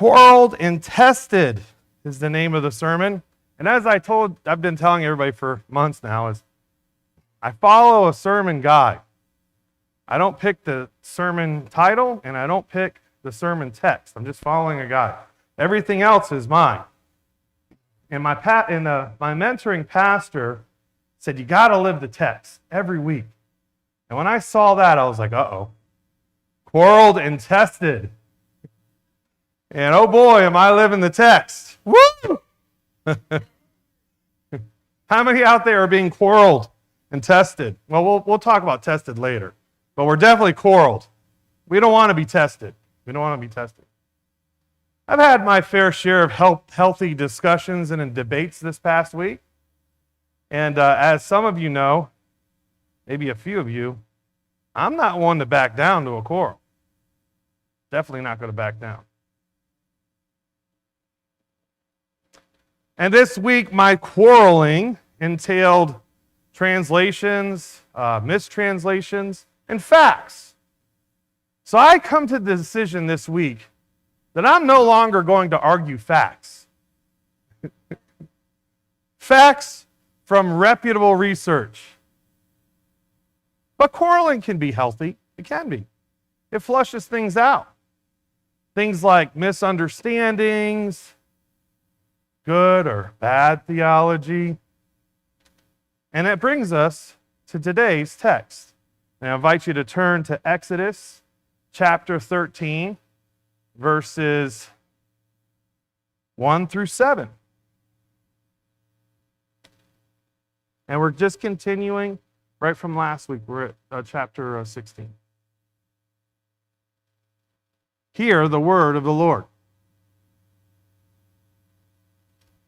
Quarreled and Tested is the name of the sermon. And as I've been telling everybody for months now, is I follow a sermon guide. I don't pick the sermon title and I don't pick the sermon text. I'm just following a guide. Everything else is mine. And my mentoring pastor said, you got to live the text every week. And when I saw that, I was like, uh-oh. Quarreled and tested. And oh boy, am I living the text. Woo! How many out there are being quarreled and tested? Well, we'll talk about tested later. But we're definitely quarreled. We don't want to be tested. We don't want to be tested. I've had my fair share of healthy discussions and debates this past week. And as some of you know, maybe a few of you, I'm not one to back down to a quarrel. Definitely not going to back down. And this week, my quarreling entailed translations, mistranslations, and facts. So I come to the decision this week that I'm no longer going to argue facts. Facts from reputable research. But quarreling can be healthy. It can be. It flushes things out. Things like misunderstandings, good or bad theology. And it brings us to today's text. And I invite you to turn to Exodus chapter 13, verses 1 through 7. And we're just continuing right from last week. We're at chapter 16. Hear the word of the Lord.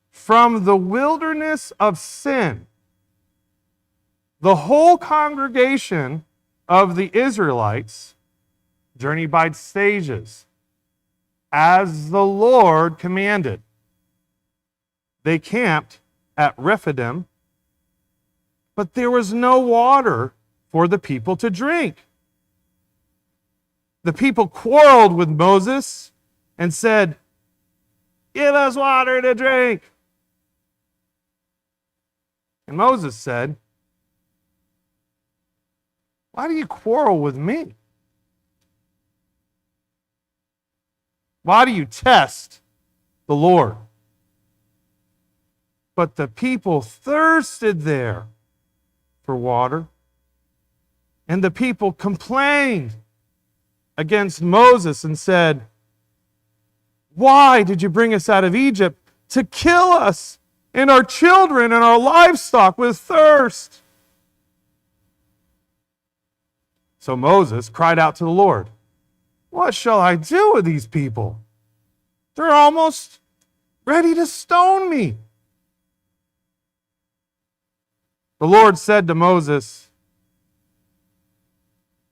From the wilderness of sin, the whole congregation of the Israelites journeyed by stages, as the Lord commanded. They camped at Rephidim, but there was no water for the people to drink. The people quarreled with Moses and said, "Give us water to drink." And Moses said, "Why do you quarrel with me? Why do you test the Lord?" But the people thirsted there for water, and the people complained against Moses and said, "Why did you bring us out of Egypt to kill us and our children and our livestock with thirst?" So Moses cried out to the Lord, "What shall I do with these people? They're almost ready to stone me." The Lord said to Moses,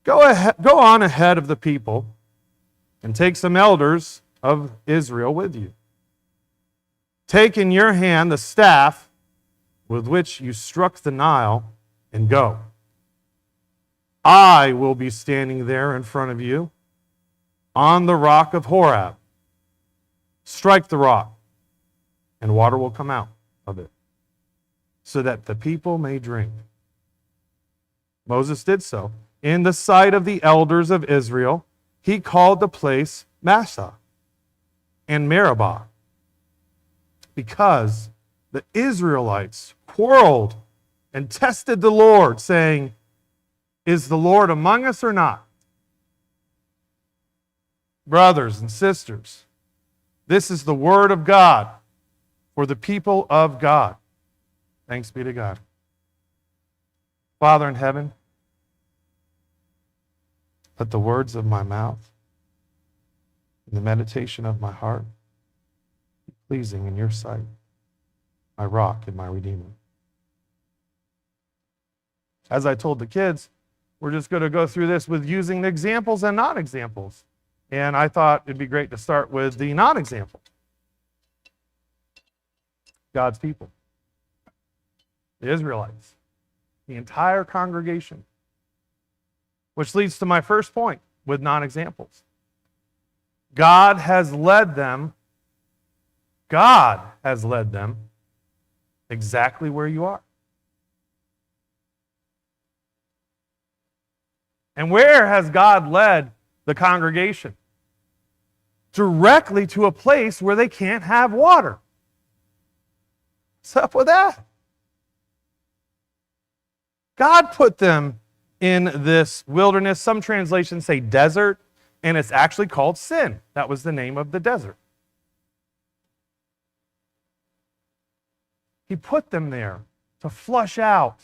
Go on ahead of the people and take some elders of Israel with you. Take in your hand the staff with which you struck the Nile and go. I will be standing there in front of you on the rock of Horeb. Strike the rock, and water will come out of it, so that the people may drink. Moses did so. In the sight of the elders of Israel, he called the place Massah and Meribah, because the Israelites quarreled and tested the Lord, saying, "Is the Lord among us or not?" Brothers and sisters, this is the word of God for the people of God. Thanks be to God. Father in heaven, let the words of my mouth and the meditation of my heart be pleasing in your sight, my rock and my redeemer. As I told the kids, we're just going to go through this with using the examples and non-examples. And I thought it'd be great to start with the non-example. God's people. The Israelites. The entire congregation. Which leads to my first point with non-examples. God has led them. God has led them exactly where you are. And where has God led the congregation? Directly to a place where they can't have water. What's up with that? God put them in this wilderness. Some translations say desert, and it's actually called Sin. That was the name of the desert. He put them there to flush out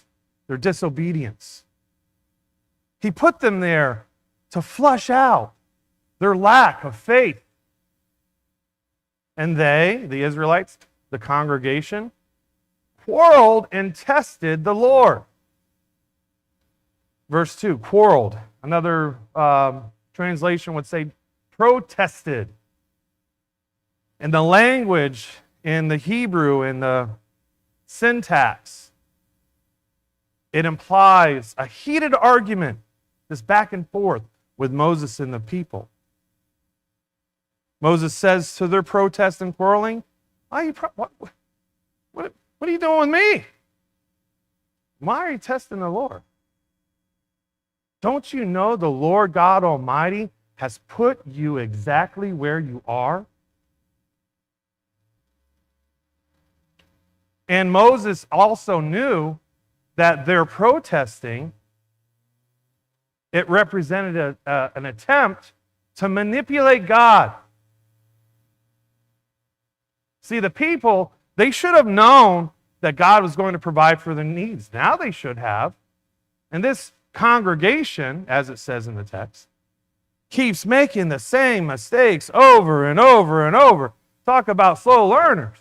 their disobedience. He put them there to flush out their lack of faith. And they, the Israelites, the congregation, quarreled and tested the Lord. Verse 2, quarreled. Another translation would say protested. And the language in the Hebrew, in the syntax, it implies a heated argument, this back and forth with Moses and the people. Moses says to their protest and quarreling, what are you doing with me? Why are you testing the Lord? Don't you know the Lord God Almighty has put you exactly where you are? And Moses also knew that their protesting, it represented an attempt to manipulate God. See, the people, they should have known that God was going to provide for their needs. Now they should have. And this congregation, as it says in the text, keeps making the same mistakes over and over and over. Talk about slow learners.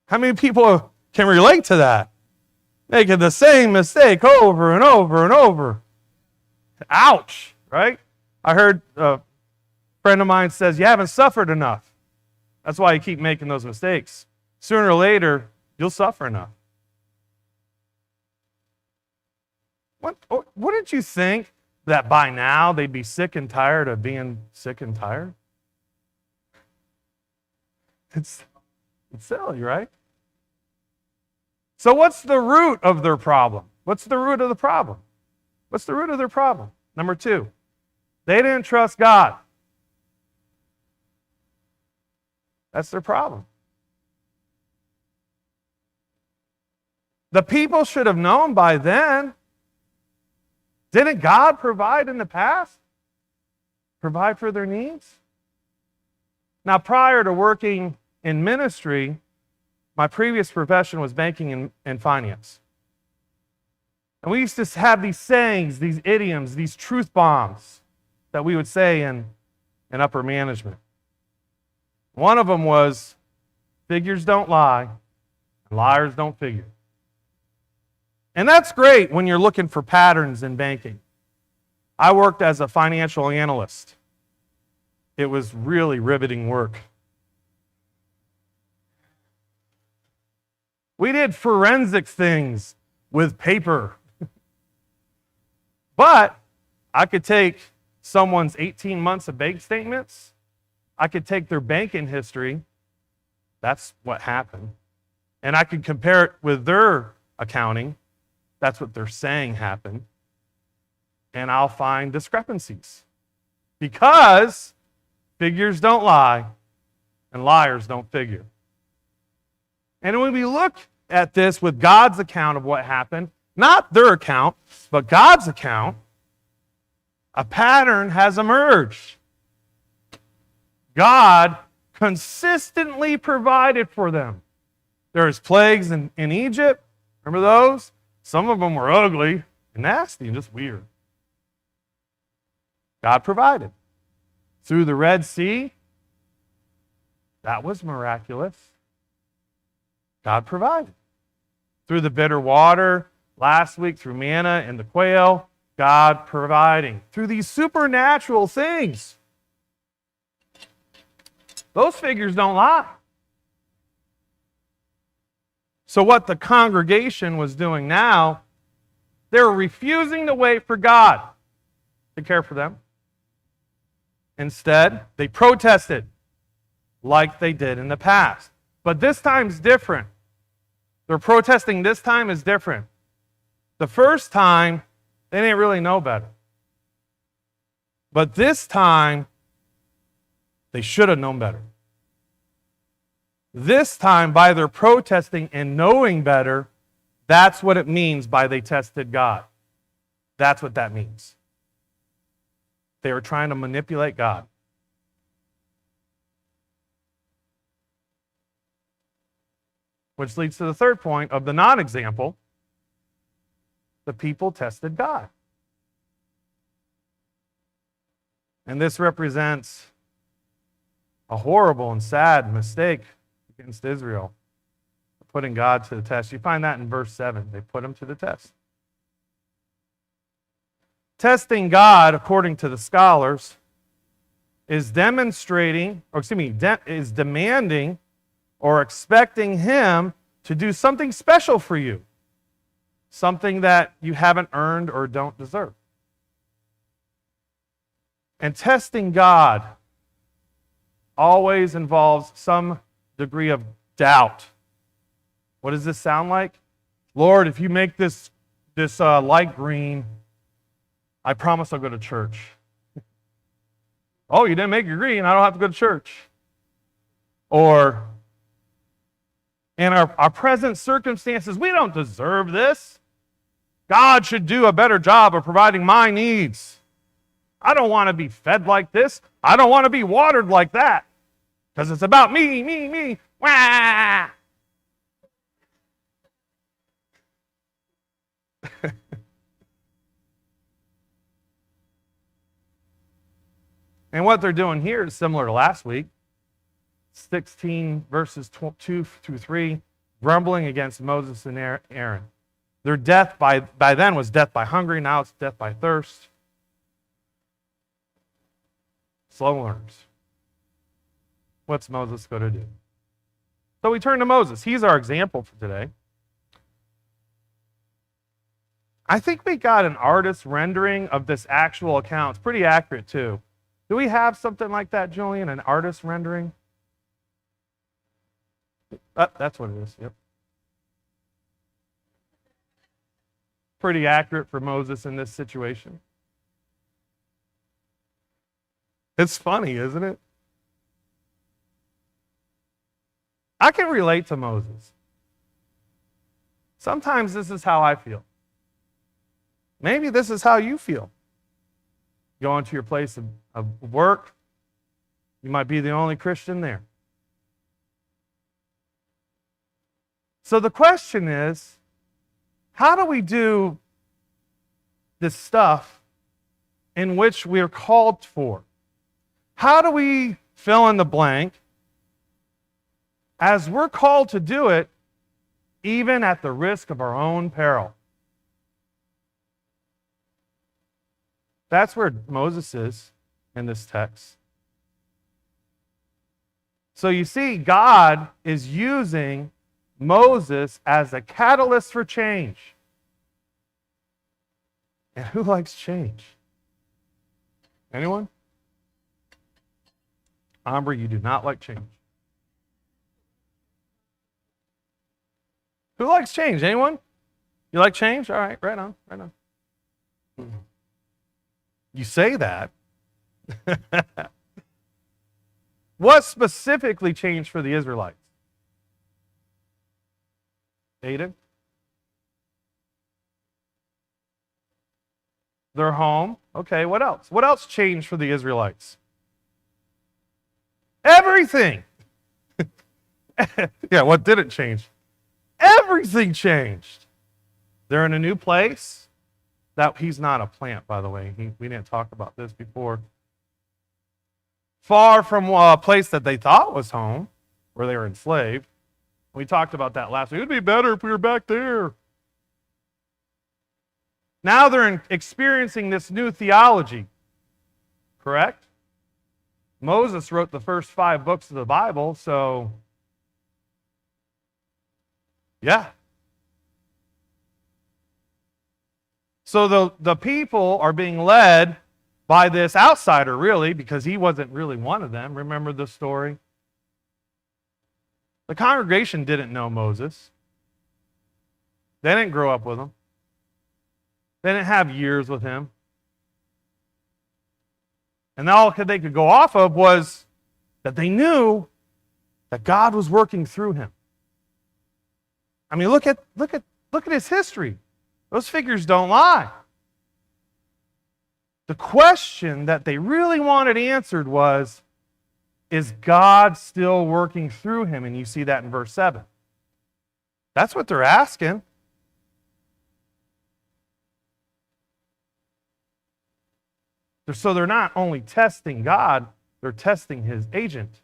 How many people can relate to that? Making the same mistake over and over and over. Ouch, right? I heard a friend of mine says, you haven't suffered enough. That's why you keep making those mistakes. Sooner or later, you'll suffer enough. Wouldn't you think that by now they'd be sick and tired of being sick and tired? It's silly, right? So what's the root of their problem? What's the root of the problem? What's the root of their problem? Number 2, they didn't trust God. That's their problem. The people should have known by then. Didn't God provide in the past? Provide for their needs? Now, prior to working in ministry, my previous profession was banking and finance. And we used to have these sayings, these idioms, these truth bombs that we would say in upper management. One of them was, figures don't lie, and liars don't figure. And that's great when you're looking for patterns in banking. I worked as a financial analyst. It was really riveting work. We did forensic things with paper. But I could take someone's 18 months of bank statements. I could take their banking history. That's what happened. And I could compare it with their accounting. That's what they're saying happened. And I'll find discrepancies. Because figures don't lie and liars don't figure. And when we look at this with God's account of what happened, not their account, but God's account, a pattern has emerged. God consistently provided for them. There's plagues in Egypt. Remember those? Some of them were ugly and nasty and just weird. God provided. Through the Red Sea, that was miraculous. God provided. Through the bitter water, last week through manna and the quail, God providing. Through these supernatural things. Those figures don't lie. So what the congregation was doing now, they were refusing to wait for God to care for them. Instead, they protested like they did in the past. But this time's different. Their protesting this time is different. The first time, they didn't really know better. But this time, they should have known better. This time, by their protesting and knowing better, that's what it means by they tested God. That's what that means. They were trying to manipulate God. Which leads to the third point of the non-example. The people tested God. And this represents a horrible and sad mistake against Israel, putting God to the test. You find that in verse 7. They put him to the test. Testing God, according to the scholars, is demanding or expecting him to do something special for you, something that you haven't earned or don't deserve. And testing God always involves some degree of doubt. What does this sound like? Lord, if you make this light green, I promise I'll go to church. Oh, you didn't make it green, I don't have to go to church. Or, in our present circumstances, we don't deserve this. God should do a better job of providing my needs. I don't want to be fed like this. I don't want to be watered like that. Because it's about me, me, me. Wah! And what they're doing here is similar to last week. 16 verses 2 through 3, grumbling against Moses and Aaron. Their death by then was death by hunger, now it's death by thirst. Slow learners. What's Moses going to do? So we turn to Moses. He's our example for today. I think we got an artist's rendering of this actual account. It's pretty accurate too. Do we have something like that, Julian? An artist's rendering? That's what it is, yep. Pretty accurate for Moses in this situation. It's funny, isn't it? I can relate to Moses. Sometimes this is how I feel. Maybe this is how you feel. Going to your place of work, you might be the only Christian there. So the question is, how do we do this stuff in which we are called for? How do we fill in the blank as we're called to do it, even at the risk of our own peril? That's where Moses is in this text. So you see, God is using Moses as a catalyst for change. And who likes change? Anyone? Amber, you do not like change. Who likes change? Anyone? You like change? All right, right on, right on. You say that. What specifically changed for the Israelites? Aiden? Their home. Okay, what else? What else changed for the Israelites? Everything. Yeah, what didn't change? Everything changed. They're in a new place. He's not a plant, by the way. We didn't talk about this before. Far from a place that they thought was home, where they were enslaved. We talked about that last week. It would be better if we were back there. Now they're experiencing this new theology. Correct? Moses wrote the first 5 books of the Bible, so yeah. So the people are being led by this outsider, really, because he wasn't really one of them. Remember the story? The congregation didn't know Moses. They didn't grow up with him. They didn't have years with him. And all they could go off of was that they knew that God was working through him. I mean, look at his history. Those figures don't lie. The question that they really wanted answered was, is God still working through him? And you see that in verse 7. That's what they're asking. So they're not only testing God, they're testing his agent.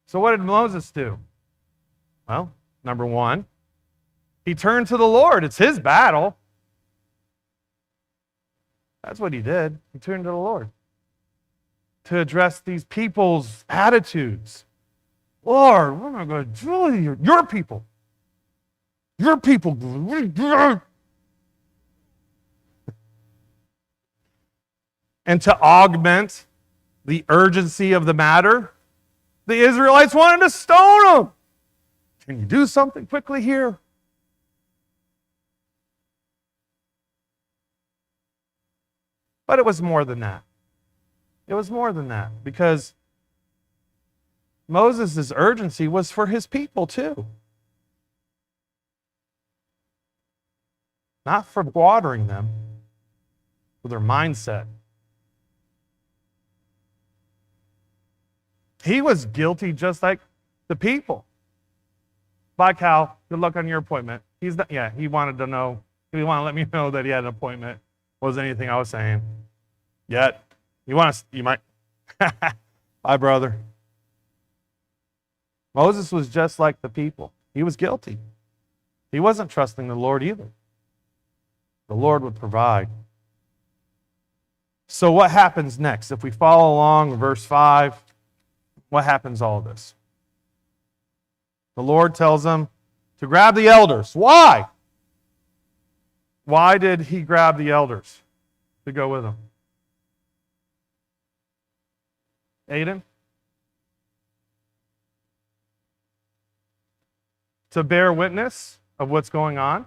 So what did Moses do? Well, number one, he turned to the Lord. It's his battle. That's what he did. He turned to the Lord to address these people's attitudes. Lord, what am I going to do with your people? Your people. And to augment the urgency of the matter, the Israelites wanted to stone him. Can you do something quickly here? But it was more than that. It was more than that, because Moses' urgency was for his people too. Not for watering them, for their mindset. He was guilty just like the people. Bye, Cal. Good luck on your appointment. He wanted to know. He wanted to let me know that he had an appointment. Wasn't anything I was saying. Yet. You might. Bye, brother. Moses was just like the people. He was guilty. He wasn't trusting the Lord either. The Lord would provide. So what happens next? If we follow along, verse 5, what happens all this? The Lord tells them to grab the elders. Why? Why did he grab the elders to go with him? Aiden? To bear witness of what's going on.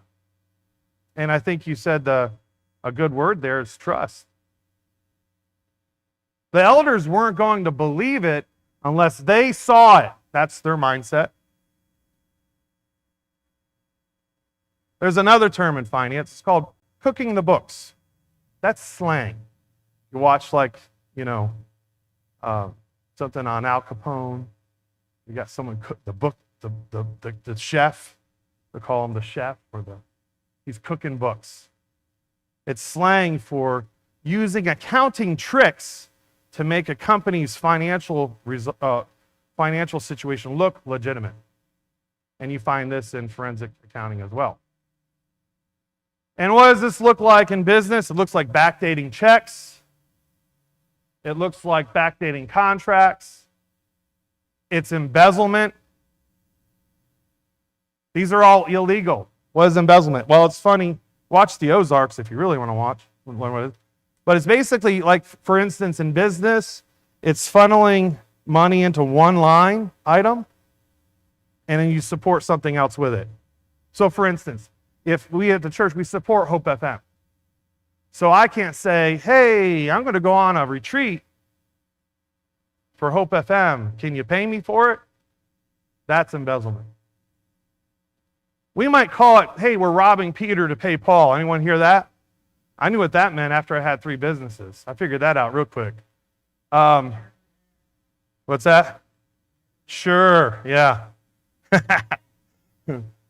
And I think you said a good word there is trust. The elders weren't going to believe it unless they saw it. That's their mindset. There's another term in finance. It's called cooking the books. That's slang. You watch something on Al Capone. You got someone cook the book, the chef. They call him the chef, he's cooking books. It's slang for using accounting tricks to make a company's financial situation look legitimate. And you find this in forensic accounting as well. And what does this look like in business? It looks like backdating checks. It looks like backdating contracts. It's embezzlement. These are all illegal. What is embezzlement? Well, it's funny. Watch the Ozarks if you really want to watch. But it's basically like, for instance, in business, it's funneling money into one line item, and then you support something else with it. So, for instance, if we at the church, we support Hope FM. So I can't say, hey, I'm going to go on a retreat for Hope FM. Can you pay me for it? That's embezzlement. We might call it, hey, we're robbing Peter to pay Paul. Anyone hear that? I knew what that meant after I had 3 businesses. I figured that out real quick. What's that? Sure, yeah.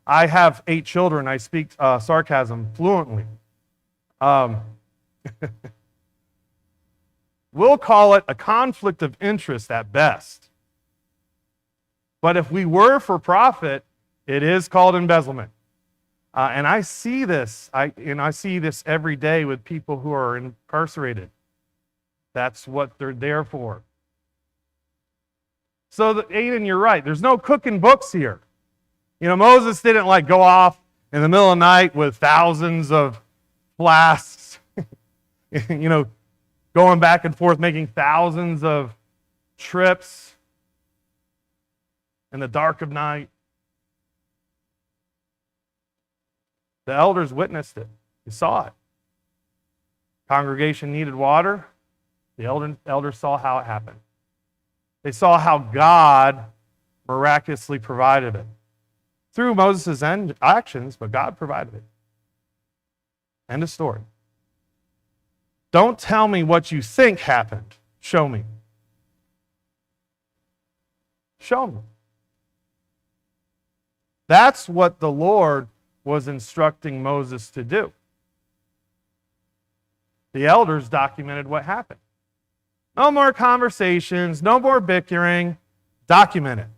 I have 8 children. I speak sarcasm fluently. We'll call it a conflict of interest at best. But if we were for profit, it is called embezzlement. And I see this. I see this every day with people who are incarcerated. That's what they're there for. So, Aiden, you're right. There's no cooking books here. Moses didn't go off in the middle of the night with thousands of flasks you know, going back and forth, making thousands of trips in the dark of night. The elders witnessed it. They saw it. Congregation needed water. The elders saw how it happened. They saw how God miraculously provided it. Through Moses' actions, but God provided it. End of story. Don't tell me what you think happened. Show me. Show me. That's what the Lord was instructing Moses to do. The elders documented what happened. No more conversations, no more bickering. Document it.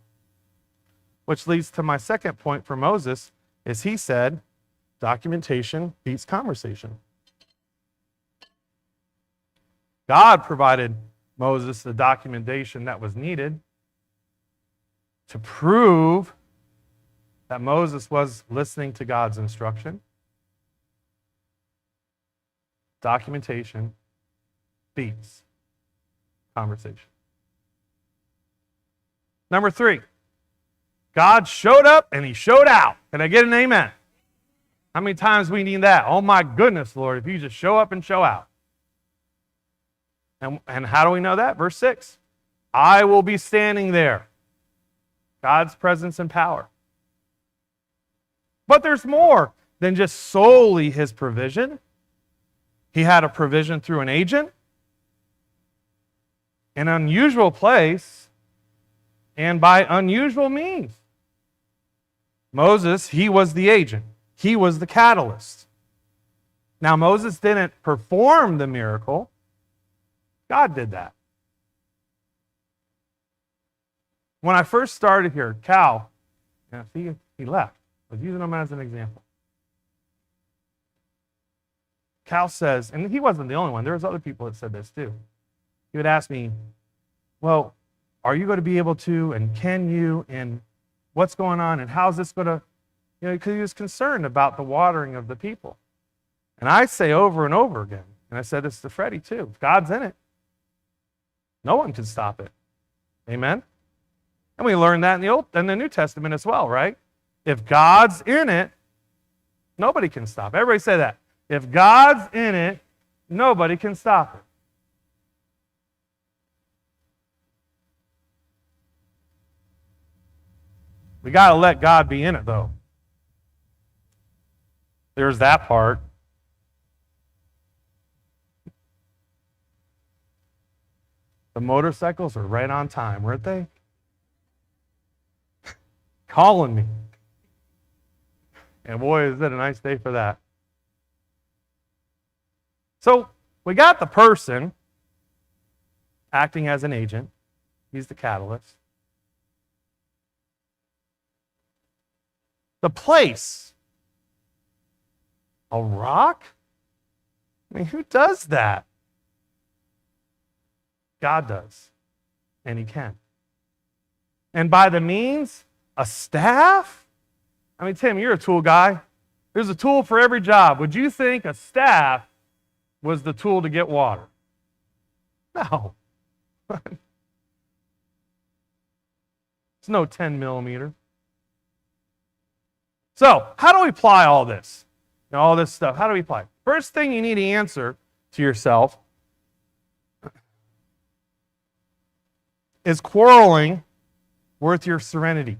Which leads to my second point for Moses, is he said, documentation beats conversation. God provided Moses the documentation that was needed to prove that Moses was listening to God's instruction. Documentation beats conversation. Number 3, God showed up and he showed out. Can I get an amen? How many times we need that? Oh my goodness, Lord, if you just show up and show out. And how do we know that? Verse 6, I will be standing there. God's presence and power. But there's more than just solely his provision. He had a provision through an agent, an unusual place, and by unusual means. Moses, he was the agent. He was the catalyst. Now, Moses didn't perform the miracle. God did that. When I first started here, Cal, see, he left. I was using him as an example. Cal says, and he wasn't the only one, there was other people that said this too. He would ask me, well, are you going to be able to, and can you, and what's going on, and how's this going to, because he was concerned about the watering of the people. And I say over and over again, and I said this to Freddie too, if God's in it, no one can stop it. Amen? And we learned that in the New Testament as well, right? If God's in it, nobody can stop it. Everybody say that. If God's in it, nobody can stop it. We got to let God be in it, though. There's that part. The motorcycles were right on time, weren't they? Calling me. And boy, is it a nice day for that. So we got the person acting as an agent. He's the catalyst. The place. A rock? I mean, who does that? God does. And he can. And by the means, a staff? I mean, Tim, you're a tool guy. There's a tool for every job. Would you think a staff was the tool to get water? No. It's no 10 millimeter. So, how do we apply all this? All this stuff, how do we apply it? First thing you need to answer to yourself is quarreling worth your serenity?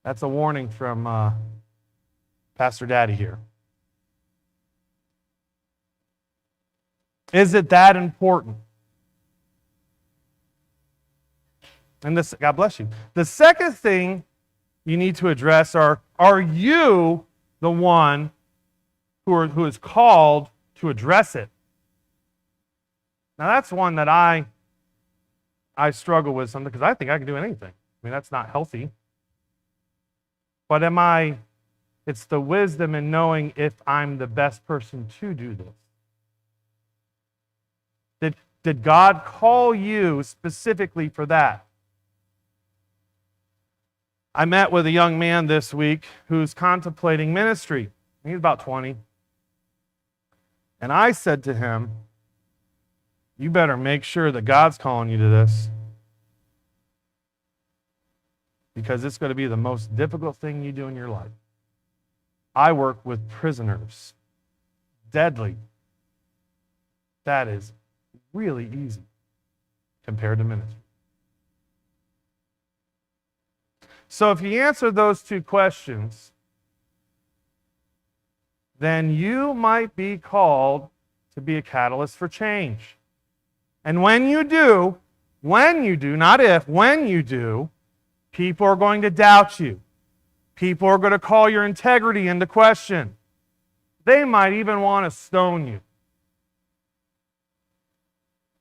That's a warning from Pastor Daddy here. Is it that important? And this, God bless you. The second thing you need to address are you the one who is called to address it? Now that's one that I struggle with something because I think I can do anything. I mean, that's not healthy. But it's the wisdom in knowing if I'm the best person to do this. Did God call you specifically for that? I met with a young man this week who's contemplating ministry. He's about 20. And I said to him, you better make sure that God's calling you to this, because it's going to be the most difficult thing you do in your life. I work with prisoners. Deadly. That is really easy compared to ministry. So if you answer those two questions, then you might be called to be a catalyst for change. And when you do, not if, when you do, people are going to doubt you. People are going to call your integrity into question. They might even want to stone you.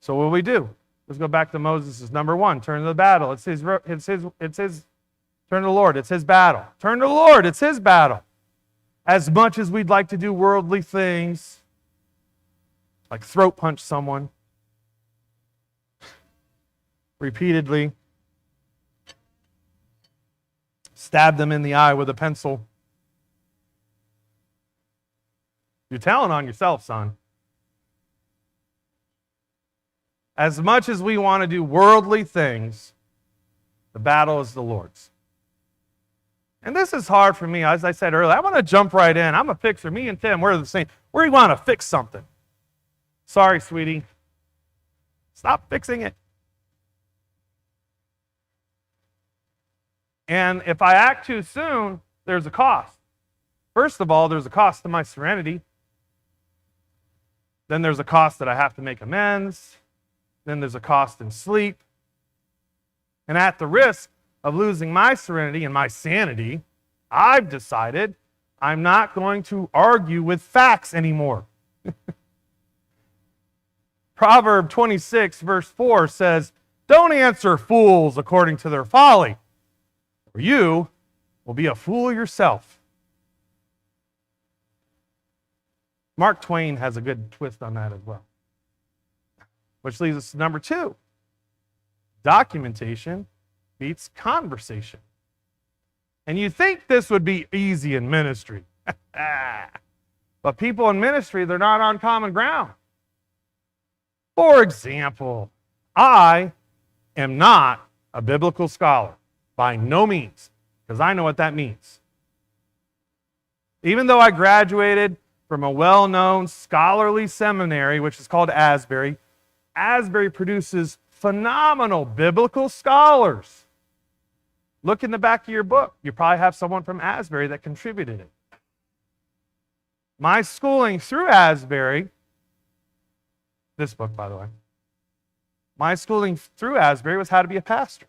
So what do we do? Let's go back to Moses' number one. Turn to the battle. It's his. Turn to the Lord. It's his battle. Turn to the Lord. It's his battle. As much as we'd like to do worldly things, like throat punch someone repeatedly, stab them in the eye with a pencil, you're telling on yourself, son. As much as we want to do worldly things, the battle is the Lord's. And this is hard for me. As I said earlier, I want to jump right in. I'm a fixer. Me and Tim, we're the same. We want to fix something. Sorry, sweetie. Stop fixing it. And if I act too soon, there's a cost. First of all, there's a cost to my serenity. Then there's a cost that I have to make amends. Then there's a cost in sleep. And at the risk of losing my serenity and my sanity, I've decided I'm not going to argue with facts anymore. Proverb 26, verse 4 says, don't answer fools according to their folly, or you will be a fool yourself. Mark Twain has a good twist on that as well. Which leads us to number 2. Documentation beats conversation. And you think this would be easy in ministry. But people in ministry, they're not on common ground. For example, I am not a biblical scholar. By no means. Because I know what that means. Even though I graduated from a well-known scholarly seminary, which is called Asbury, Asbury produces phenomenal biblical scholars. Look in the back of your book. You probably have someone from Asbury that contributed it. My schooling through Asbury, this book, by the way, my schooling through Asbury was how to be a pastor.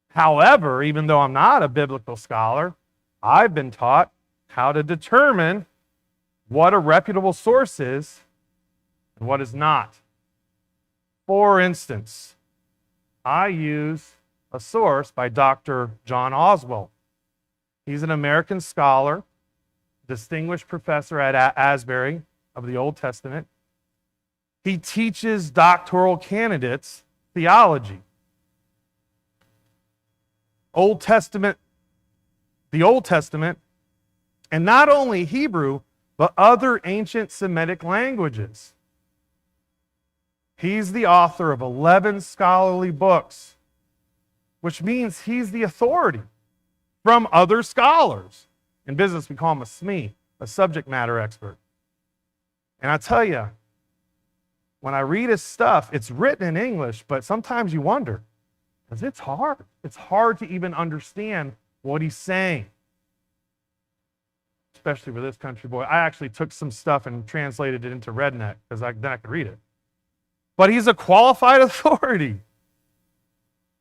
However, even though I'm not a biblical scholar, I've been taught how to determine what a reputable source is and what is not. For instance, I use a source by Dr. John Oswald. He's an American scholar, distinguished professor at Asbury of the Old Testament. He teaches doctoral candidates theology. The Old Testament, and not only Hebrew, but other ancient Semitic languages. He's the author of 11 scholarly books, which means he's the authority from other scholars. In business, we call him a SME, a subject matter expert. And I tell you, when I read his stuff, it's written in English, but sometimes you wonder, because it's hard. It's hard to even understand what he's saying, especially for this country boy. I actually took some stuff and translated it into Redneck, because then I could read it. But he's a qualified authority.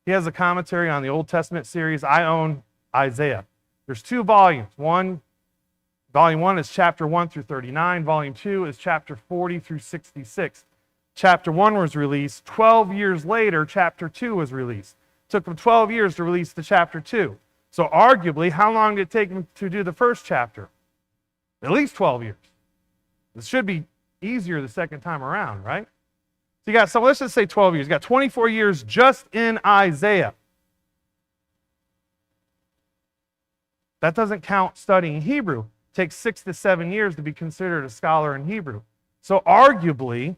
He has a commentary on the Old Testament series. I own Isaiah. There's 2 volumes. Volume 1 is chapter 1 through 39. Volume 2 is chapter 40 through 66. Chapter 1 was released. 12 years later, chapter 2 was released. It took him 12 years to release the chapter 2. So arguably, how long did it take him to do the first chapter? At least 12 years. This should be easier the second time around, right? So you got, so let's just say 12 years. You got 24 years just in Isaiah. That doesn't count studying Hebrew. takes 6 to 7 years to be considered a scholar in Hebrew. So arguably,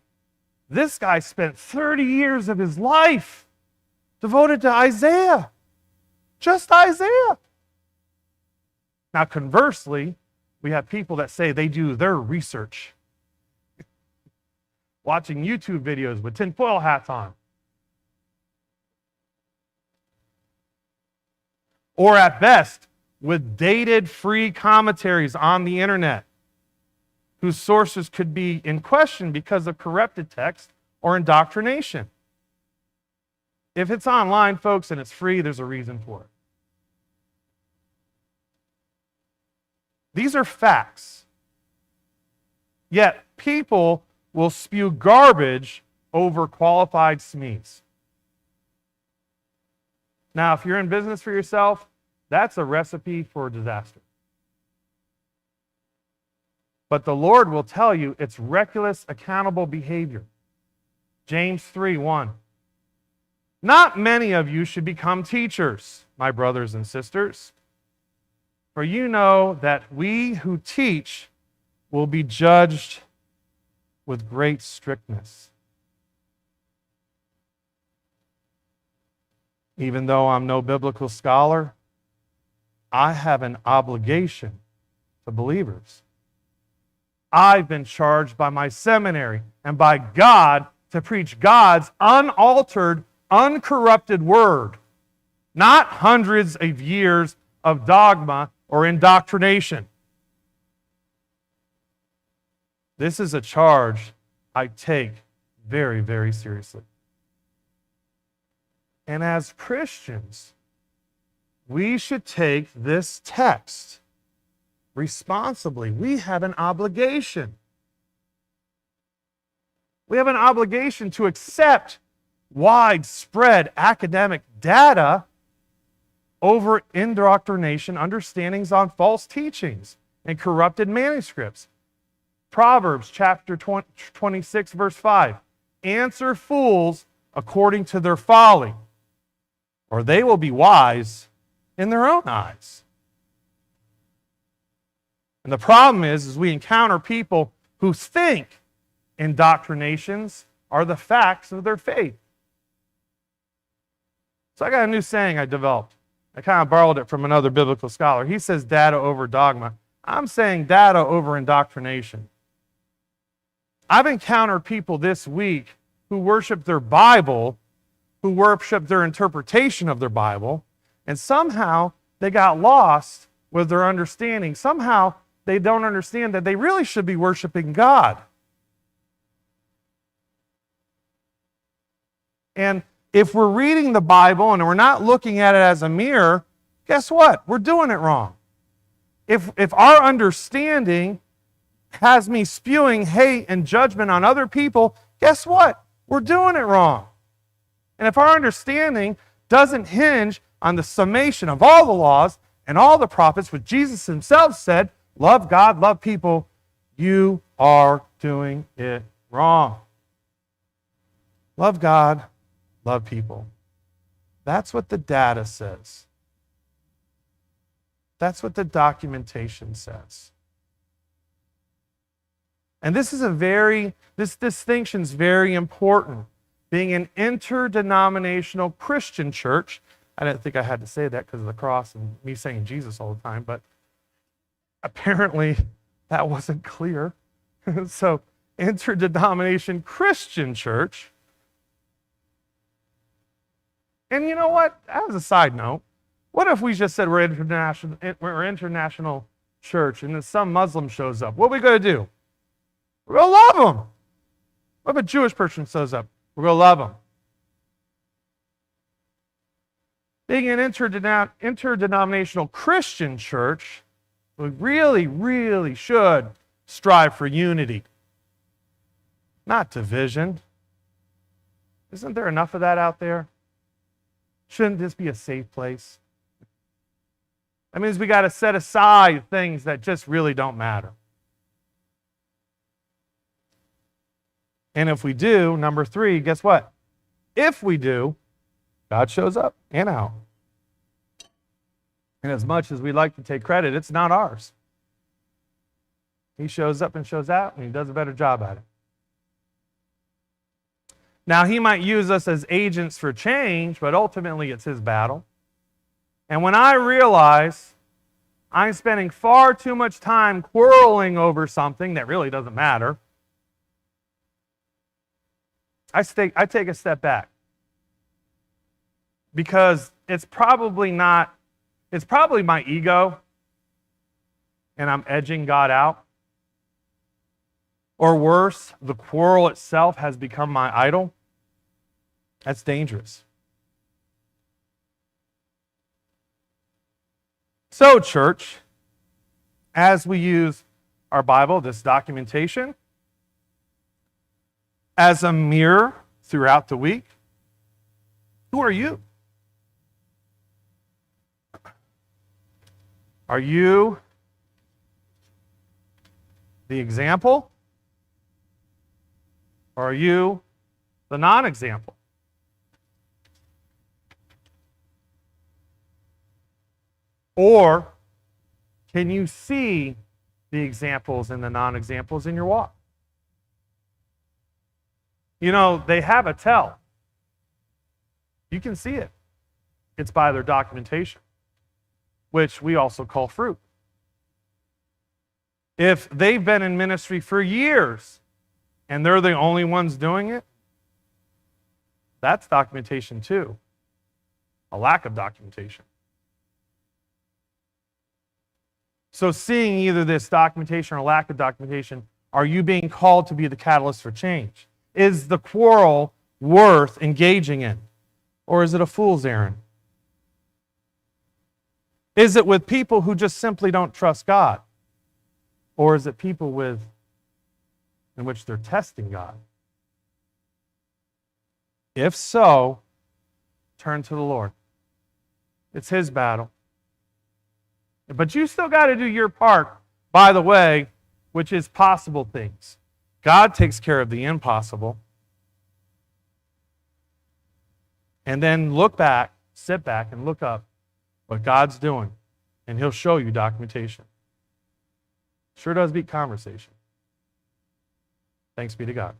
this guy spent 30 years of his life devoted to Isaiah. Just Isaiah. Now, conversely, we have people that say they do their research, watching YouTube videos with tinfoil hats on. Or at best, with dated free commentaries on the internet, whose sources could be in question because of corrupted text or indoctrination. If it's online, folks, and it's free, there's a reason for it. These are facts. Yet people will spew garbage over qualified SMEs. Now, if you're in business for yourself, that's a recipe for disaster. But the Lord will tell you it's reckless, accountable behavior. James 3:1. Not many of you should become teachers, my brothers and sisters, for you know that we who teach will be judged with great strictness. Even though I'm no biblical scholar, I have an obligation to believers. I've been charged by my seminary and by God to preach God's unaltered, uncorrupted word, not hundreds of years of dogma or indoctrination. This is a charge I take very, very seriously. And as Christians, we should take this text responsibly. We have an obligation. We have an obligation to accept widespread academic data over indoctrination, understandings on false teachings and corrupted manuscripts. Proverbs chapter 26, verse 5. Answer fools according to their folly, or they will be wise in their own eyes. And the problem is we encounter people who think indoctrinations are the facts of their faith. So I got a new saying I developed. I kind of borrowed it from another biblical scholar. He says data over dogma. I'm saying data over indoctrination. I've encountered people this week who worship their Bible, who worship their interpretation of their Bible, and somehow they got lost with their understanding. Somehow they don't understand that they really should be worshiping God. And if we're reading the Bible and we're not looking at it as a mirror, guess what? We're doing it wrong. If our understanding has me spewing hate and judgment on other people, guess what? We're doing it wrong. And if our understanding doesn't hinge on the summation of all the laws and all the prophets, which Jesus himself said, love God, love people, you are doing it wrong. Love God, love people. That's what the data says. That's what the documentation says. And this distinction is very important. Being an interdenominational Christian church, I didn't think I had to say that because of the cross and me saying Jesus all the time, but apparently that wasn't clear. So, interdenomination Christian church. And you know what? As a side note, what if we just said we're international church and then some Muslim shows up? What are we going to do? We're going to love them. What if a Jewish person shows up? We're going to love them. Being an interdenominational Christian church, we really, really should strive for unity, not division. Isn't there enough of that out there? Shouldn't this be a safe place? That means we got to set aside things that just really don't matter. And if we do, number 3, guess what? If we do, God shows up and out. And as much as we like to take credit, it's not ours. He shows up and shows out, and he does a better job at it. Now, he might use us as agents for change, but ultimately it's his battle. And when I realize I'm spending far too much time quarreling over something that really doesn't matter, I take a step back. Because it's probably my ego, and I'm edging God out. Or worse, the quarrel itself has become my idol. That's dangerous. So, church, as we use our Bible, this documentation, as a mirror throughout the week, who are you? Are you the example? Or are you the non-example? Or can you see the examples and the non-examples in your walk? You know, they have a tell. You can see it. It's by their documentation, which we also call fruit. If they've been in ministry for years and they're the only ones doing it, that's documentation too. A lack of documentation. So seeing either this documentation or lack of documentation, are you being called to be the catalyst for change? Is the quarrel worth engaging in? Or is it a fool's errand? Is it with people who just simply don't trust God? Or is it people in which they're testing God? If so, turn to the Lord. It's his battle. But you still got to do your part, by the way, which is possible things. God takes care of the impossible. And then look back, sit back, and look up what God's doing. And he'll show you documentation. Sure does beat conversation. Thanks be to God.